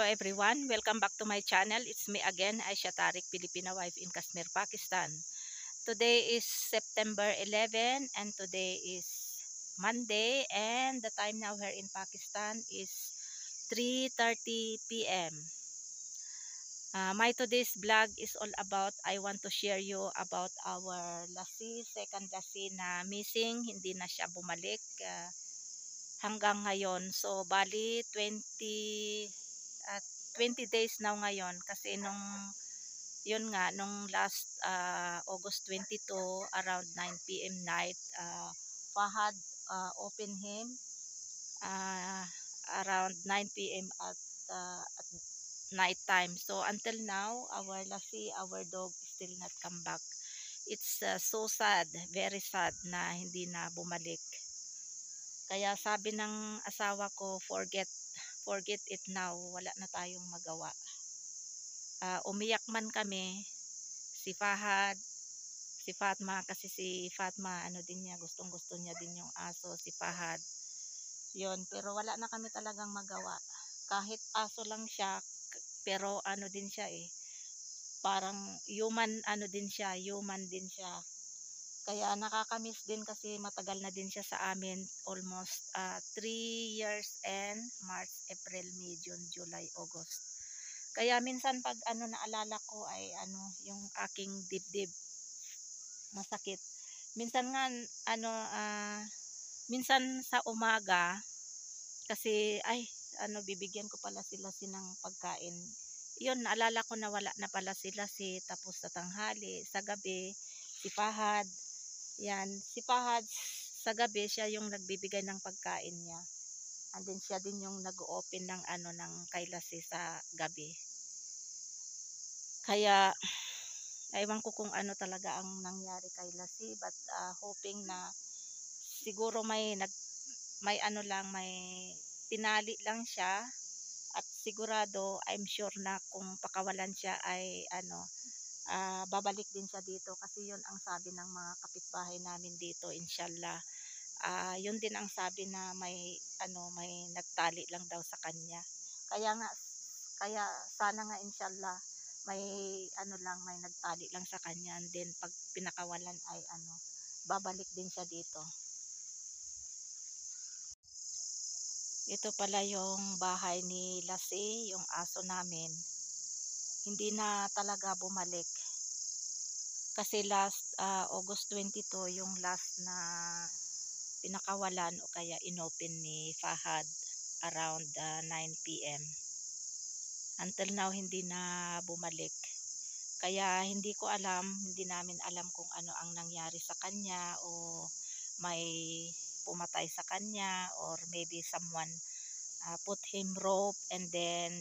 everyone, welcome back to my channel. It's me again, Aisha Tariq, Filipina wife in Kashmir, Pakistan. Today is September 11 and today is Monday, and the time now here in Pakistan is 3:30 p.m. My today's vlog is all about, I want to share you about our lassi, second lassi na missing, hindi na siya bumalik hanggang ngayon. So bali 20 days now ngayon, kasi yun nga nung last August 22 around 9 p.m. night, Fahad open him uh, around 9 p.m. at night time. So until now our lassi, our dog still not come back. It's so sad, very sad na hindi na bumalik. Kaya sabi ng asawa ko, forget it now, wala na tayong magawa. Umiyak man kami, si Fahad, si Fatma, kasi si Fatma ano din niya, gustong gusto niya din yung aso, si Fahad yun. Pero wala na kami talagang magawa, kahit aso lang siya, pero ano din siya parang human din siya, kaya nakakamiss din kasi matagal na din siya sa amin, almost 3 years and March, April, May, June, July, August. Kaya minsan pag naalala ko ay yung aking dibdib masakit. Minsan nga minsan sa umaga, kasi ay bibigyan ko pala sila ng pagkain. Yun, naalala ko na wala na pala sila, tapos sa tanghali, sa gabi, si Fahad. Yan, si Fahad sa gabi siya yung nagbibigay ng pagkain niya. And then siya din yung nag-open ng ng kailasi sa gabi. Kaya ewan ko kung ano talaga ang nangyari kay Lassie, but hoping na siguro may tinali lang siya, at sigurado, I'm sure na kung pakawalan siya ay babalik din siya dito, kasi yun ang sabi ng mga kapitbahay namin dito, inshallah. Yun din ang sabi na may nagtali lang daw sa kanya. Kaya sana nga inshallah may may nagtali lang sa kanya, and then pag pinakawalan ay babalik din siya dito. Ito pala yung bahay ni Lassie, yung aso namin. Hindi na talaga bumalik. Kasi last August 22 yung last na pinakawalan o kaya inopen ni Fahad around 9 p.m. Until now hindi na bumalik. Kaya hindi namin alam kung ano ang nangyari sa kanya, o may pumatay sa kanya, or maybe someone put him rope, and then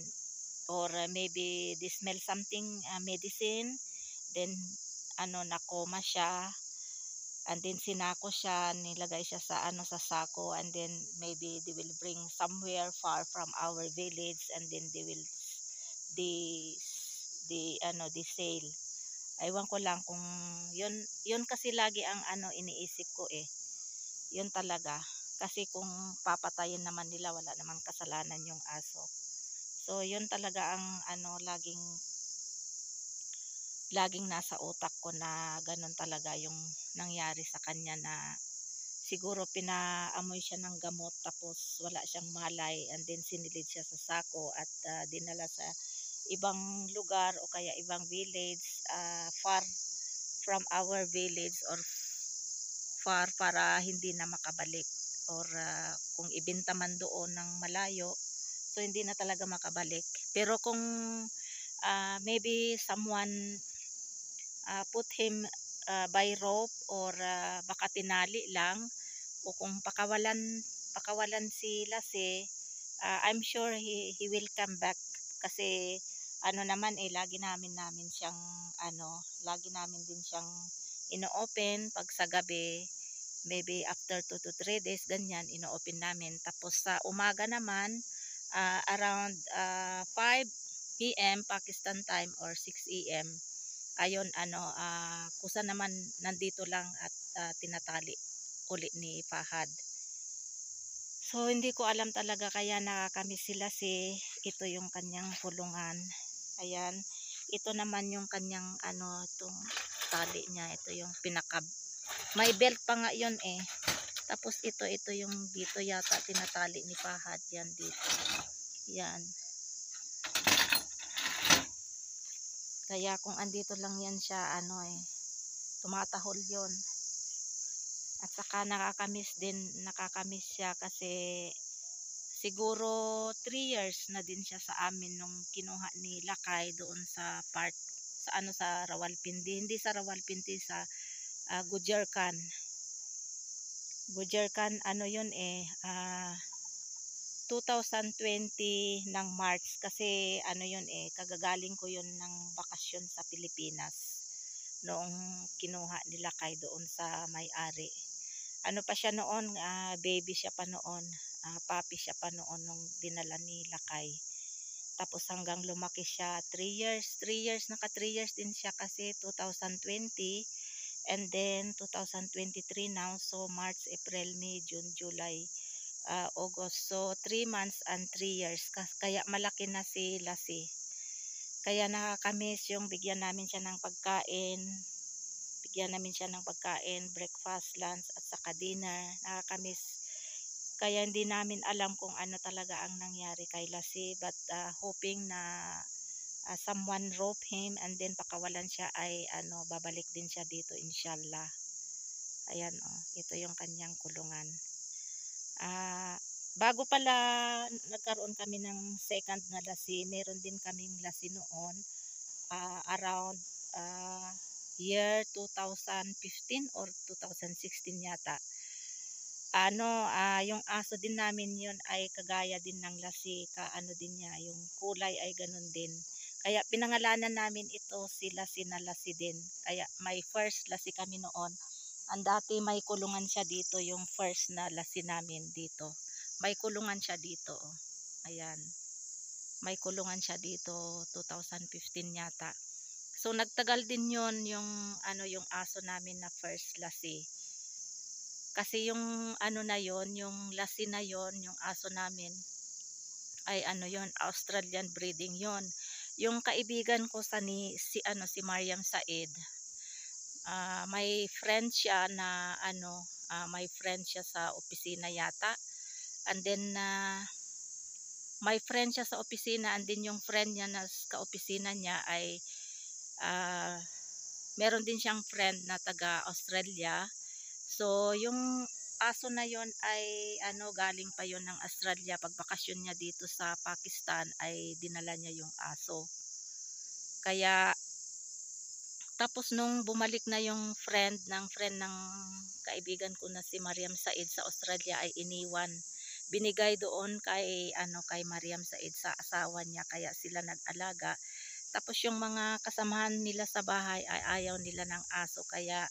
or maybe they smell something medicine, then nakoma siya, and then sinako siya, nilagay siya sa sa sako, and then maybe they will bring somewhere far from our village, and then they sale. Aywan ko lang kung yun kasi lagi ang iniisip ko yun talaga, kasi kung papatayin naman nila, wala naman kasalanan yung aso. So yun talaga ang laging nasa utak ko, na ganun talaga yung nangyari sa kanya, na siguro pinaamoy siya ng gamot tapos wala siyang malay, and then sinilid siya sa sako at dinala sa ibang lugar o kaya ibang village, far from our village, or far, para hindi na makabalik, or kung ibenta man doon ng malayo, so hindi na talaga makabalik. Pero kung maybe someone put him by rope, or baka tinali lang, o kung pakawalan si Lassie, I'm sure he will come back, kasi naman lagi namin siyang lagi namin din siyang ino-open pag sa gabi, maybe after 2 to 3 days ganyan, ino-open namin. Tapos sa umaga naman, around 5 p.m. Pakistan time or 6 a.m. ayon kusa naman nandito lang at tinatali uli ni Fahad. So hindi ko alam talaga kaya nakakamiss sila ito yung kanyang kulungan. Ayan, ito naman yung kanyang ano, itong tali niya, ito yung may belt pa nga yun eh. Tapos ito yung dito yata tinatali ni Fahad, yan dito. Yan. Kaya kung andito lang yan siya, ano eh, tumatahol yon. At saka nakakamiss siya kasi siguro 3 years na din siya sa amin nung kinuha ni Lakay doon sa part sa ano sa Rawalpindi, hindi sa Rawalpindi, sa Gujerkan. Gujerkan ano yun eh, 2020 ng March kasi ano yun eh, kagagaling ko yun ng bakasyon sa Pilipinas noong kinuha ni Lakay doon sa may-ari. Ano pa siya noon, baby siya pa noon, puppy siya pa noon nung dinala ni Lakay. Tapos hanggang lumaki siya, 3 years, naka 3 years din siya kasi 2020 and then 2023 now, so March, April, May, June, July, August, so 3 months and 3 years, kaya malaki na si Lassie. Kaya nakakamiss yung bigyan namin siya ng pagkain, breakfast, lunch, at saka dinner. Nakakamiss. Kaya hindi namin alam kung ano talaga ang nangyari kay Lassie, but hoping na someone rope him and then pakawalan siya ay ano, babalik din siya dito inshallah. Ayan oh, ito yung kanyang kulungan. Bago pala nagkaroon kami ng second na Lassie, meron din kaming Lassie noon, around year 2015 or 2016 yata. Yung aso din namin yun ay kagaya din ng Lassie, ano din niya, yung kulay ay ganun din. Kaya pinangalanan namin ito si Lassie na Lassie din. Kaya may first Lassie kami noon. Ang dati may kulungan siya dito, yung first na Lassie namin dito. May kulungan siya dito. Oh. Ayan. May kulungan siya dito 2015 yata. So nagtagal din yon yung ano, yung aso namin na first Lassie. Kasi yung ano na yon, yung Lassie na yon, yung aso namin ay ano yon, Australian breeding yon. Yung kaibigan ko si Mariam Said, may friend siya na ano, may friend siya sa opisina yata. And then may friend siya sa opisina, and then yung friend niya na ka-opisina niya ay meron din siyang friend na taga Australia. So yung aso na yon ay ano, galing pa yon ng Australia. Pag bakasyon niya dito sa Pakistan ay dinala niya yung aso. Kaya tapos nung bumalik na yung friend ng kaibigan ko na si Mariam Said sa Australia ay iniwan. Binigay doon kay Mariam Said sa asawa niya, kaya sila nag-alaga. Tapos yung mga kasamahan nila sa bahay ay ayaw nila ng aso, kaya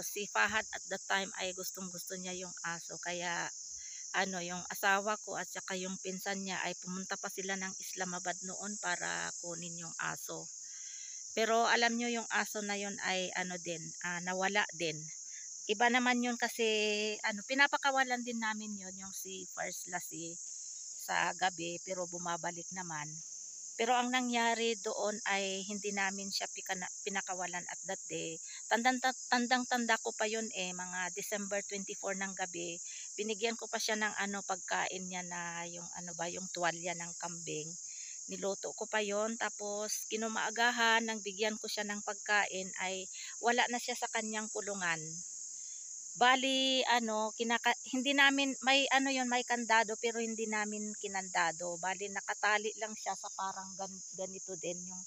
si Fahad at that time ay gustong-gusto niya yung aso. Kaya yung asawa ko at saka yung pinsan niya ay pumunta pa sila ng Islamabad noon para kunin yung aso. Pero alam nyo, yung aso na yun ay nawala din. Iba naman yun kasi pinapakawalan din namin yun, yung si First Lassie sa gabi, pero bumabalik naman. Pero ang nangyari doon ay hindi namin siya pinakawalan at that day. Tandang-tanda ko pa yun eh, mga December 24 ng gabi. Binigyan ko pa siya ng pagkain niya na yung tuwalya ng kambing. Niluto ko pa yon, tapos kinumaagahan nang bigyan ko siya ng pagkain ay wala na siya sa kanyang kulungan. Bali hindi namin may may kandado, pero hindi namin kinandado. Bali nakatali lang siya sa parang ganito din, yung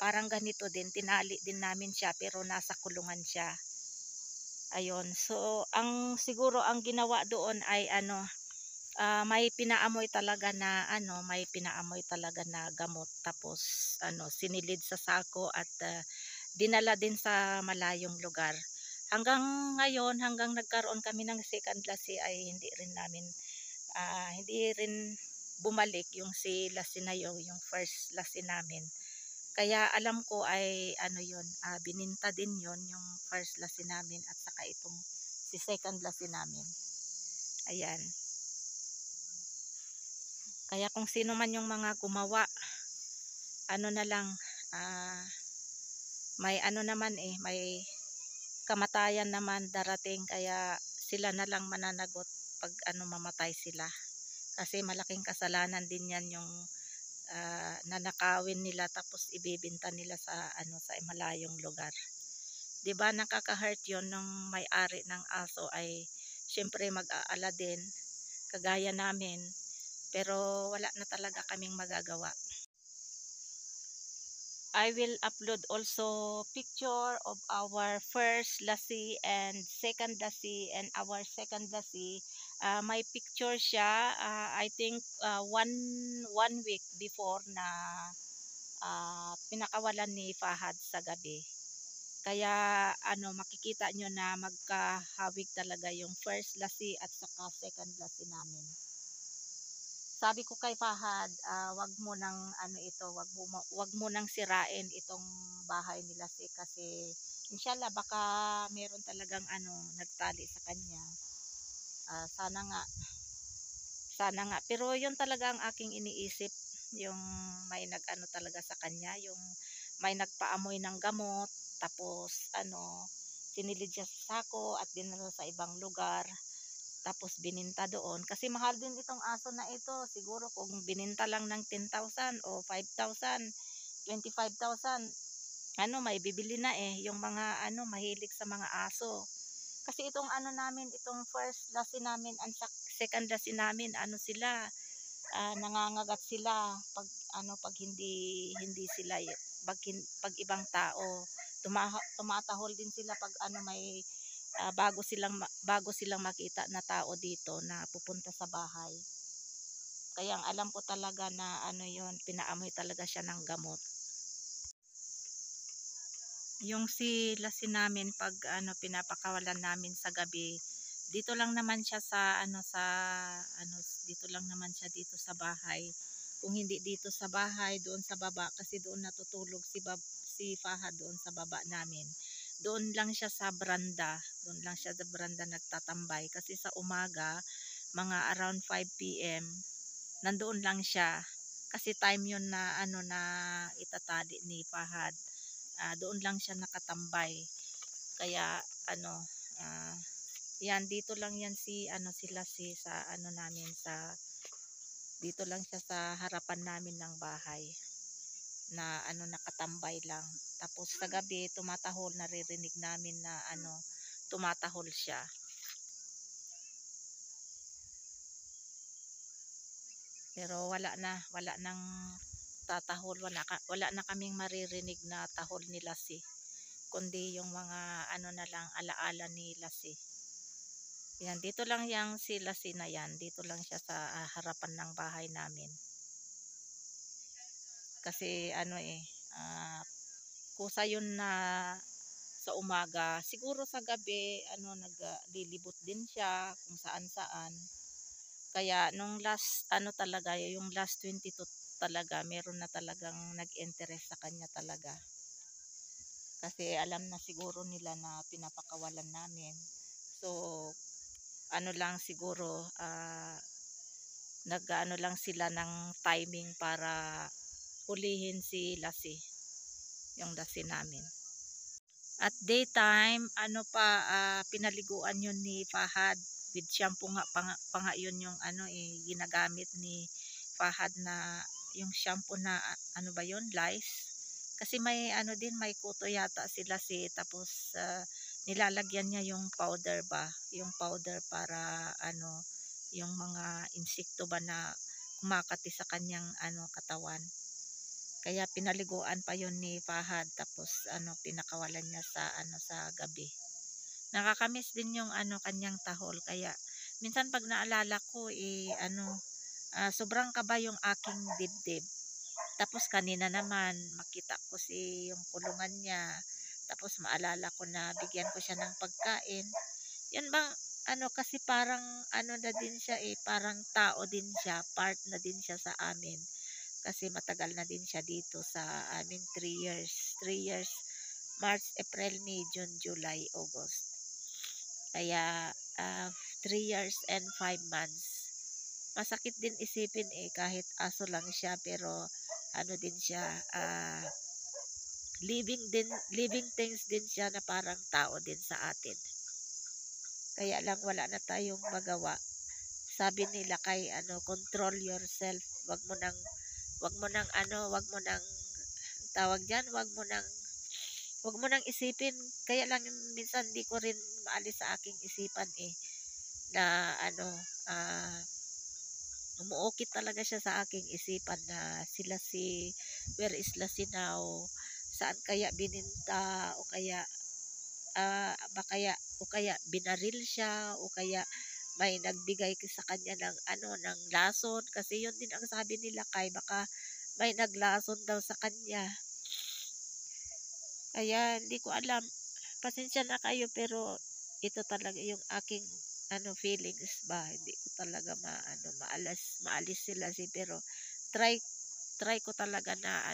parang ganito din, tinali din namin siya pero nasa kulungan siya. Ayun. So siguro ang ginawa doon ay may pinaamoy talaga na gamot, tapos sinilid sa sako at dinala din sa malayong lugar. Hanggang ngayon, hanggang nagkaroon kami ng second Lassie ay hindi rin bumalik yung si Lassie na yung first Lassie namin. Kaya alam ko ay bininta din yon, yung first Lassie namin at saka itong si second Lassie namin. Ayan. Kaya kung sino man yung mga gumawa, ano na lang, ah, may ano naman may kamatayan naman darating, kaya sila na lang mananagot pag mamatay sila. Kasi malaking kasalanan din yan yung nanakawin nila tapos ibebenta nila sa sa malayong lugar. 'Di ba nakaka-hurt 'yon nung may-ari ng aso ay siyempre mag-aala din kagaya namin, pero wala na talaga kaming magagawa. I will upload also picture of our first lassie and second lassie, and our second lassie. May picture siya, I think one week before na pinakawalan ni Fahad sa gabi. Kaya makikita nyo na magkahawig talaga yung first lassie at saka second lassie namin. Sabi ko kay Fahad, wag mo nang wag mo nang sirain itong bahay nila kasi inshallah baka meron talagang nagtali sa kanya. Sana nga, pero yun talaga ang aking iniisip, yung may talaga sa kanya, yung may nagpaamoy ng gamot, tapos sinilid siya sa sako at dinala sa ibang lugar, tapos bininta doon. Kasi mahal din itong aso na ito. Siguro kung bininta lang ng 10,000 o 5,000, 25,000, may bibili na yung mga mahilig sa mga aso. Kasi itong namin, itong first lassie namin and second lassie namin, sila, nangangagat sila pag pag hindi sila pag ibang tao, tumatahol din sila pag may bago silang makita na tao dito na pupunta sa bahay. Kaya ang alam ko talaga na yon, pinaamoy talaga siya ng gamot. Yung si lassie namin pag pinapakawalan namin sa gabi, dito lang naman siya sa dito lang naman siya dito sa bahay. Kung hindi dito sa bahay, doon sa baba, kasi doon natutulog si Fahad doon sa baba namin. Doon lang siya sa branda, doon lang siya sa branda nagtatambay, kasi sa umaga mga around 5 PM nandoon lang siya, kasi time yun na na itatali ni Fahad. Doon lang siya nakatambay. Kaya ah, yan dito lang yan sila sa namin, sa dito lang siya sa harapan namin ng bahay na nakatambay lang. Tapos sa gabi tumatahol, naririnig namin na tumatahol siya. Pero wala nang tatahol, wala na kaming maririnig na tahol ni lassie, kundi yung mga na lang, alaala ni lassie. Yan, dito lang yang si lassie na yan, dito lang siya sa harapan ng bahay namin. Kasi kusa yun na sa umaga, siguro sa gabi naglilibot din siya kung saan saan. Kaya nung last talaga, yung last 22 talaga, meron na talagang nag-interest sa kanya talaga. Kasi alam na siguro nila na pinapakawalan namin. So lang siguro, lang sila ng timing para hulihin si lassie, yung lassie namin. At daytime, pinaliguan yun ni Fahad with shampoo nga, pa nga yun yung ginagamit ni Fahad, na yung shampoo na ba yun, Lice. Kasi may din, may kuto yata sila tapos nilalagyan niya yung powder ba, yung powder para yung mga insekto ba na kumakati sa kanyang katawan. Kaya pinaliguan pa yon ni Fahad, tapos pinakawalan niya sa sa gabi. Nakakamiss din yung kanyang tahol, kaya minsan pag naalala ko sobrang kaba yung aking dibdib. Tapos kanina naman makita ko yung kulungan niya, tapos maalala ko na bigyan ko siya ng pagkain. Yan bang kasi parang na din siya, parang tao din siya, part na din siya sa amin. Kasi matagal na din siya dito sa amin, 3 years, March, April, May, June, July, August. Kaya 3 years and 5 months masakit din isipin kahit aso lang siya, pero ano din siya, living things din siya na parang tao din sa atin. Kaya lang wala na tayong magawa. Sabi nila kay control yourself. Wag mo nang tawag diyan, wag mo nang isipin. Kaya lang minsan di ko rin maalis sa aking isipan na umuukit talaga siya sa aking isipan na where is Lassie now? Saan kaya bininta, o kaya o kaya binaril siya, o kaya may nagbigay sa kanya ng lason, kasi yun din ang sabi nila kay baka may naglason daw sa kanya. Kaya hindi ko alam. Pasensya na kayo, pero ito talaga yung aking feelings ba. Hindi ko talaga maalis sila pero try ko talaga na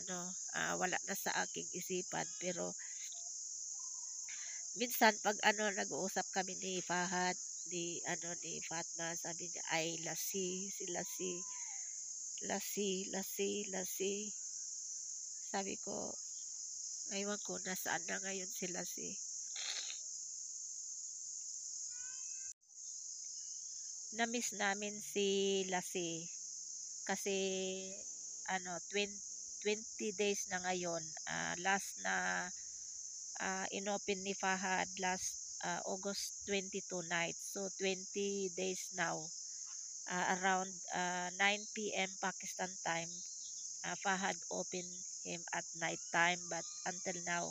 wala na sa aking isipan. Pero minsan pag nag-uusap kami ni Fahad, ni Fatma, sabi niya ay Lassie, Lassie. Sabi ko, aywan ko nasaan na ngayon si Lassie. Na-miss namin si Lassie kasi 20 days na ngayon, last na inopen ni Fahad last August 22 night. So 20 days now, around 9 p.m. Pakistan time, Fahad opened him at night time, but until now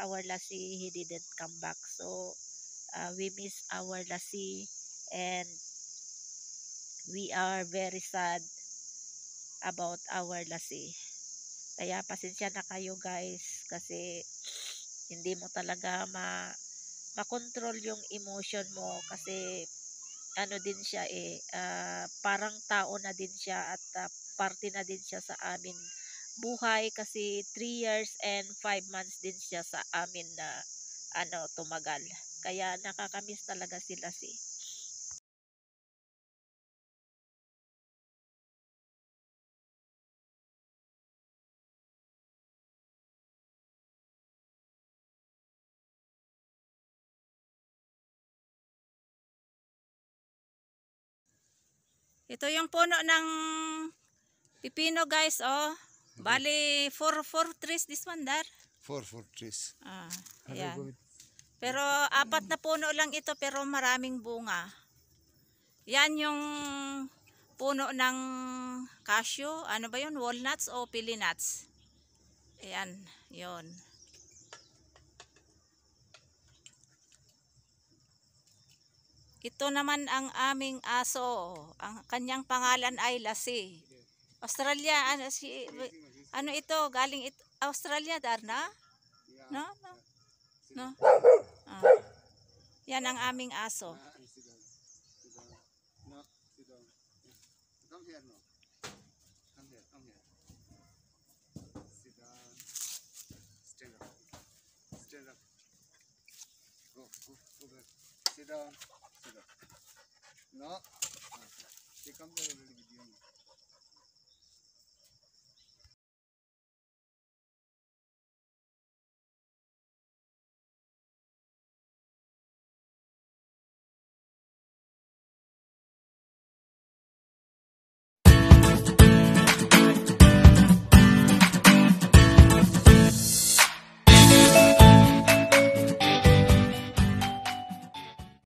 our Lassie, he didn't come back. So we miss our Lassie, and we are very sad about our Lassie. Kaya pasensya na kayo guys, kasi hindi mo talaga makontrol yung emotion mo, kasi din siya parang tao na din siya, at parte na din siya sa amin buhay, kasi 3 years and 5 months din siya sa amin na tumagal. Kaya nakakamiss talaga si Lassie. Ito yung puno ng pipino guys, oh. Bali, 4 trees this one, Dar. 4 trees. Ayan. Pero 4 na puno lang ito, pero maraming bunga. Yan yung puno ng cashew. Ano ba yun? Walnuts o pili nuts? Ayan, yun. Ito naman ang aming aso. Ang kanyang pangalan ay Lassie. Australia, ito, galing Australia, Darna? No? No? Ah. Yan ang aming aso. Come here, no. Come here. Sit down. Stand up. Go back. Sit down. No. They come there already with you.